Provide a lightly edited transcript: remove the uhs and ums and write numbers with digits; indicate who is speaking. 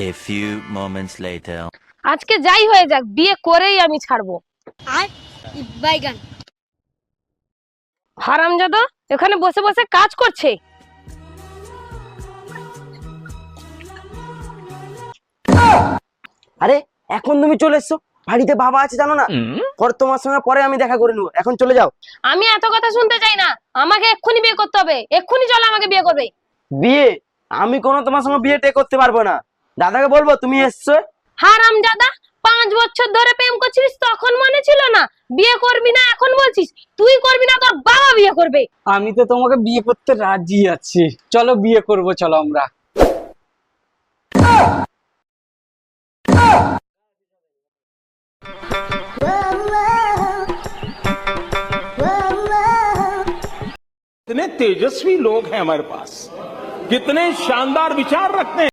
Speaker 1: A few moments later.
Speaker 2: আজকে যাই হয়ে যাক, বিয়ে করেই আমি ছাড়বো।
Speaker 3: আর বাইগান
Speaker 2: হারামজাদা এখানে বসে বসে কাজ করছে।
Speaker 4: আরে এখন তুমি চলে এসছো, বাড়িতে বাবা আছে জানো না? পরে তোমার সঙ্গে পরে আমি দেখা করে নেবো, এখন চলে যাও।
Speaker 2: আমি এত কথা শুনতে চাই না, আমাকে এক্ষুনি বিয়ে করতে হবে, এক্ষুনি চলো আমাকে বিয়ে করবে।
Speaker 4: বিয়ে? আমি কোনো তোমার সঙ্গে বিয়ে করতে পারবো না। দাদাকে বলবো তুমি এসছো।
Speaker 2: হারামজাদা 5 বছর ধরে প্রেম করছিস, তখন মনে ছিল না? বিয়ে করবি না এখন বলছিস? তুই করবি না, তোর বাবা বিয়ে করবে।
Speaker 5: আমি তো তোমাকে বিয়ে করতে রাজি আছি, চলো বিয়ে করব, চলো আমরা।
Speaker 6: कितने तेजस्वी लोग हैं हमारे पास, कितने शानदार विचार रखते हैं।